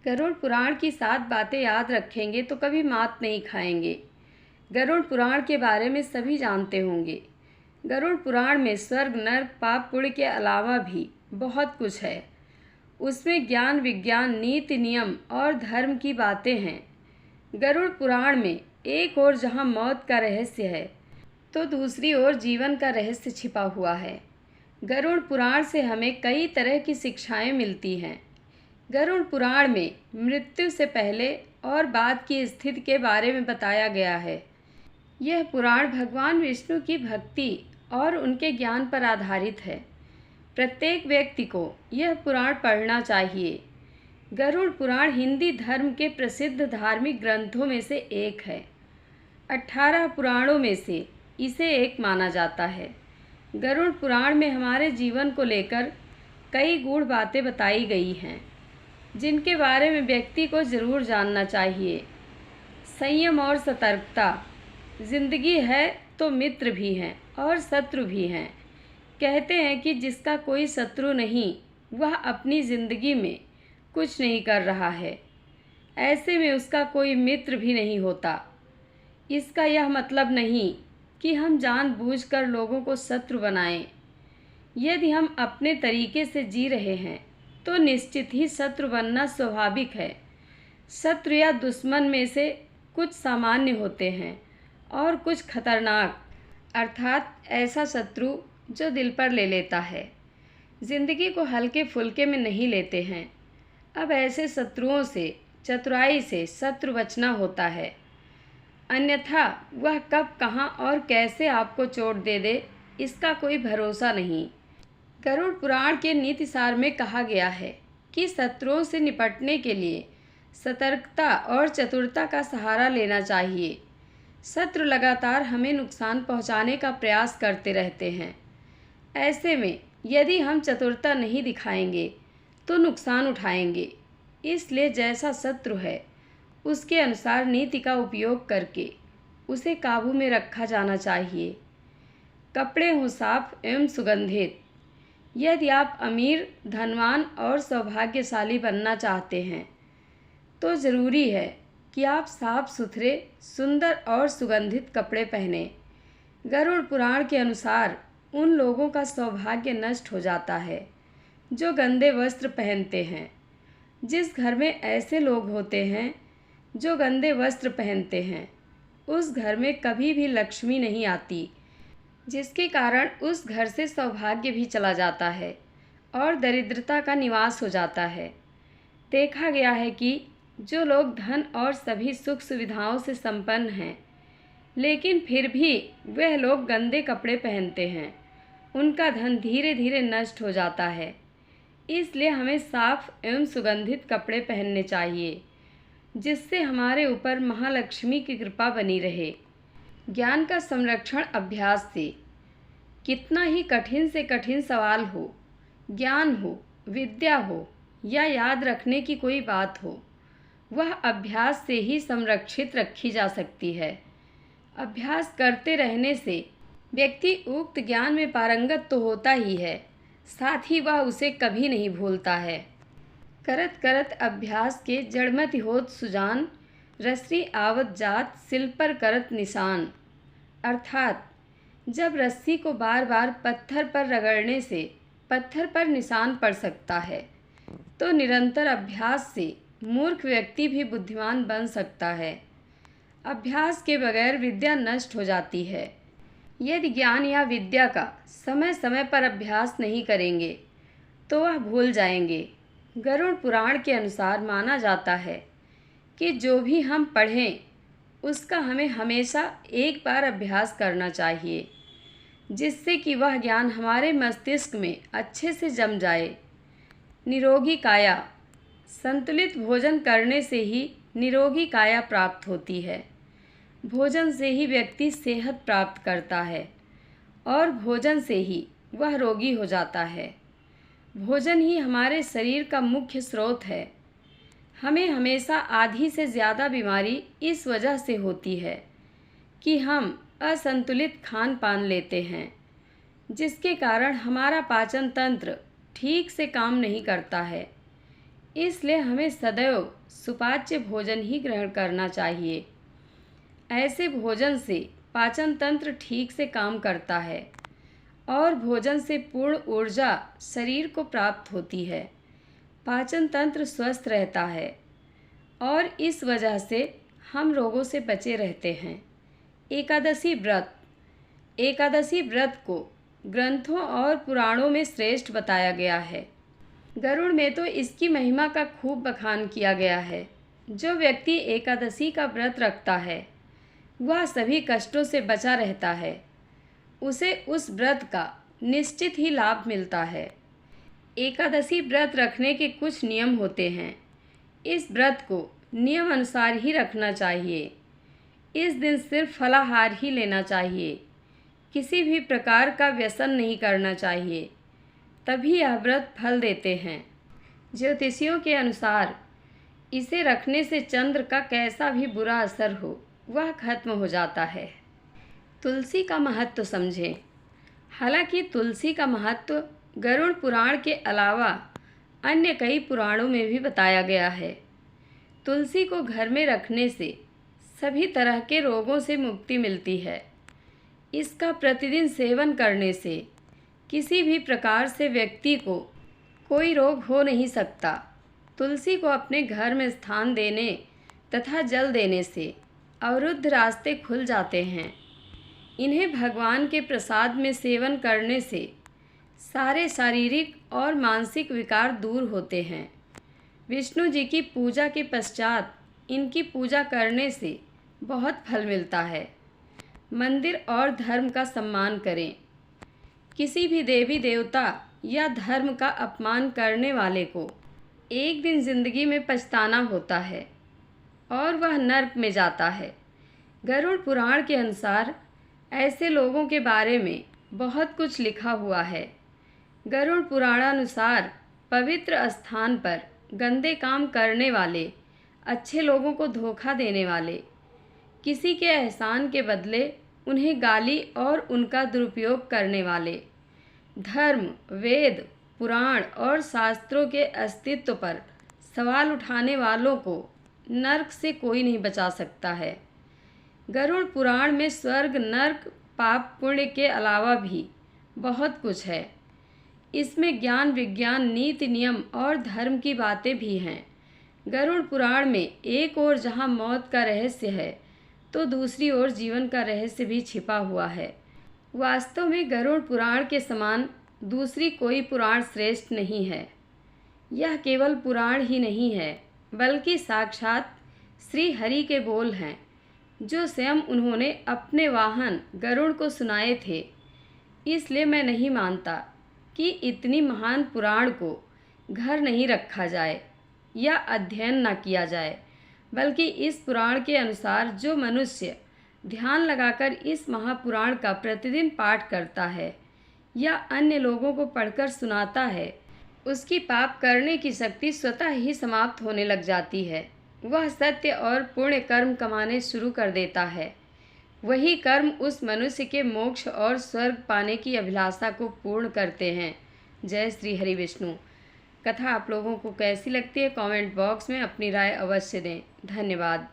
गरुड़ पुराण की 7 बातें याद रखेंगे तो कभी मात नहीं खाएंगे। गरुड़ पुराण के बारे में सभी जानते होंगे। गरुड़ पुराण में स्वर्ग नर्क पाप पुण्य के अलावा भी बहुत कुछ है। उसमें ज्ञान विज्ञान नीति नियम और धर्म की बातें हैं। गरुड़ पुराण में एक ओर जहाँ मौत का रहस्य है तो दूसरी ओर जीवन का रहस्य छिपा हुआ है। गरुड़ पुराण से हमें कई तरह की शिक्षाएं मिलती हैं। गरुड़ पुराण में मृत्यु से पहले और बाद की स्थिति के बारे में बताया गया है। यह पुराण भगवान विष्णु की भक्ति और उनके ज्ञान पर आधारित है। प्रत्येक व्यक्ति को यह पुराण पढ़ना चाहिए। गरुड़ पुराण हिंदी धर्म के प्रसिद्ध धार्मिक ग्रंथों में से एक है। 18 पुराणों में से इसे एक माना जाता है। गरुड़ पुराण में हमारे जीवन को लेकर कई गूढ़ बातें बताई गई हैं, जिनके बारे में व्यक्ति को ज़रूर जानना चाहिए। संयम और सतर्कता। जिंदगी है तो मित्र भी हैं और शत्रु भी हैं। कहते हैं कि जिसका कोई शत्रु नहीं वह अपनी ज़िंदगी में कुछ नहीं कर रहा है, ऐसे में उसका कोई मित्र भी नहीं होता। इसका यह मतलब नहीं कि हम जानबूझकर लोगों को शत्रु बनाएं। यदि हम अपने तरीके से जी रहे हैं तो निश्चित ही शत्रु बनना स्वाभाविक है। शत्रु या दुश्मन में से कुछ सामान्य होते हैं और कुछ खतरनाक, अर्थात ऐसा शत्रु जो दिल पर ले लेता है, जिंदगी को हल्के फुल्के में नहीं लेते हैं। अब ऐसे शत्रुओं से चतुराई से शत्रु बचना होता है, अन्यथा वह कब कहाँ और कैसे आपको चोट दे दे इसका कोई भरोसा नहीं। गरुड़ पुराण के नीतिसार में कहा गया है कि शत्रुओं से निपटने के लिए सतर्कता और चतुरता का सहारा लेना चाहिए। शत्रु लगातार हमें नुकसान पहुंचाने का प्रयास करते रहते हैं। ऐसे में यदि हम चतुरता नहीं दिखाएंगे तो नुकसान उठाएंगे। इसलिए जैसा शत्रु है उसके अनुसार नीति का उपयोग करके उसे काबू में रखा जाना चाहिए। कपड़े हों साफ एवं सुगंधित। यदि आप अमीर, धनवान और सौभाग्यशाली बनना चाहते हैं तो ज़रूरी है कि आप साफ सुथरे, सुंदर और सुगंधित कपड़े पहनें। गरुड़ पुराण के अनुसार उन लोगों का सौभाग्य नष्ट हो जाता है जो गंदे वस्त्र पहनते हैं। जिस घर में ऐसे लोग होते हैं जो गंदे वस्त्र पहनते हैं, उस घर में कभी भी लक्ष्मी नहीं आती, जिसके कारण उस घर से सौभाग्य भी चला जाता है और दरिद्रता का निवास हो जाता है। देखा गया है कि जो लोग धन और सभी सुख सुविधाओं से संपन्न हैं, लेकिन फिर भी वह लोग गंदे कपड़े पहनते हैं, उनका धन धीरे धीरे नष्ट हो जाता है। इसलिए हमें साफ एवं सुगंधित कपड़े पहनने चाहिए, जिससे हमारे ऊपर महालक्ष्मी की कृपा बनी रहे। ज्ञान का संरक्षण अभ्यास से। कितना ही कठिन से कठिन सवाल हो, ज्ञान हो, विद्या हो या याद रखने की कोई बात हो, वह अभ्यास से ही संरक्षित रखी जा सकती है। अभ्यास करते रहने से व्यक्ति उक्त ज्ञान में पारंगत तो होता ही है, साथ ही वह उसे कभी नहीं भूलता है। करत करत अभ्यास के जड़मति होत सुजान, रस्सी आवत जात सिल पर करत निशान। अर्थात जब रस्सी को बार बार पत्थर पर रगड़ने से पत्थर पर निशान पड़ सकता है, तो निरंतर अभ्यास से मूर्ख व्यक्ति भी बुद्धिमान बन सकता है। अभ्यास के बगैर विद्या नष्ट हो जाती है। यदि ज्ञान या विद्या का समय समय पर अभ्यास नहीं करेंगे तो वह भूल जाएंगे। गरुड़ पुराण के अनुसार माना जाता है कि जो भी हम पढ़ें उसका हमें हमेशा एक बार अभ्यास करना चाहिए, जिससे कि वह ज्ञान हमारे मस्तिष्क में अच्छे से जम जाए। निरोगी काया। संतुलित भोजन करने से ही निरोगी काया प्राप्त होती है। भोजन से ही व्यक्ति सेहत प्राप्त करता है और भोजन से ही वह रोगी हो जाता है। भोजन ही हमारे शरीर का मुख्य स्रोत है। हमें हमेशा आधी से ज़्यादा बीमारी इस वजह से होती है कि हम असंतुलित खान पान लेते हैं, जिसके कारण हमारा पाचन तंत्र ठीक से काम नहीं करता है। इसलिए हमें सदैव सुपाच्य भोजन ही ग्रहण करना चाहिए। ऐसे भोजन से पाचन तंत्र ठीक से काम करता है और भोजन से पूर्ण ऊर्जा शरीर को प्राप्त होती है। पाचन तंत्र स्वस्थ रहता है और इस वजह से हम रोगों से बचे रहते हैं। एकादशी व्रत। एकादशी व्रत को ग्रंथों और पुराणों में श्रेष्ठ बताया गया है। गरुड़ में तो इसकी महिमा का खूब बखान किया गया है। जो व्यक्ति एकादशी का व्रत रखता है वह सभी कष्टों से बचा रहता है। उसे उस व्रत का निश्चित ही लाभ मिलता है। एकादशी व्रत रखने के कुछ नियम होते हैं। इस व्रत को नियम अनुसार ही रखना चाहिए। इस दिन सिर्फ फलाहार ही लेना चाहिए। किसी भी प्रकार का व्यसन नहीं करना चाहिए, तभी यह व्रत फल देते हैं। ज्योतिषियों के अनुसार इसे रखने से चंद्र का कैसा भी बुरा असर हो वह खत्म हो जाता है। तुलसी का महत्व समझें। हालांकि तुलसी का महत्व गरुड़ पुराण के अलावा अन्य कई पुराणों में भी बताया गया है। तुलसी को घर में रखने से सभी तरह के रोगों से मुक्ति मिलती है। इसका प्रतिदिन सेवन करने से किसी भी प्रकार से व्यक्ति को कोई रोग हो नहीं सकता। तुलसी को अपने घर में स्थान देने तथा जल देने से अवरुद्ध रास्ते खुल जाते हैं। इन्हें भगवान के प्रसाद में सेवन करने से सारे शारीरिक और मानसिक विकार दूर होते हैं। विष्णु जी की पूजा के पश्चात इनकी पूजा करने से बहुत फल मिलता है। मंदिर और धर्म का सम्मान करें। किसी भी देवी देवता या धर्म का अपमान करने वाले को एक दिन जिंदगी में पछताना होता है और वह नर्क में जाता है। गरुड़ पुराण के अनुसार ऐसे लोगों के बारे में बहुत कुछ लिखा हुआ है। गरुड़ पुराणानुसार पवित्र स्थान पर गंदे काम करने वाले, अच्छे लोगों को धोखा देने वाले, किसी के एहसान के बदले उन्हें गाली और उनका दुरुपयोग करने वाले, धर्म, वेद, पुराण और शास्त्रों के अस्तित्व पर सवाल उठाने वालों को नर्क से कोई नहीं बचा सकता है। गरुड़ पुराण में स्वर्ग, नर्क, पाप पुण्य के अलावा भी बहुत कुछ है। इसमें ज्ञान, विज्ञान, नीति, नियम और धर्म की बातें भी हैं। गरुड़ पुराण में एक ओर जहाँ मौत का रहस्य है तो दूसरी ओर जीवन का रहस्य भी छिपा हुआ है। वास्तव में गरुड़ पुराण के समान दूसरी कोई पुराण श्रेष्ठ नहीं है। यह केवल पुराण ही नहीं है बल्कि साक्षात श्री हरि के बोल हैं, जो स्वयं उन्होंने अपने वाहन गरुड़ को सुनाए थे। इसलिए मैं नहीं मानता कि इतनी महान पुराण को घर नहीं रखा जाए या अध्ययन न किया जाए, बल्कि इस पुराण के अनुसार जो मनुष्य ध्यान लगाकर इस महापुराण का प्रतिदिन पाठ करता है या अन्य लोगों को पढ़कर सुनाता है, उसकी पाप करने की शक्ति स्वतः ही समाप्त होने लग जाती है। वह सत्य और पुण्य कर्म कमाने शुरू कर देता है। वही कर्म उस मनुष्य के मोक्ष और स्वर्ग पाने की अभिलाषा को पूर्ण करते हैं। जय श्री हरि विष्णु। कथा आप लोगों को कैसी लगती है कमेंट बॉक्स में अपनी राय अवश्य दें। धन्यवाद।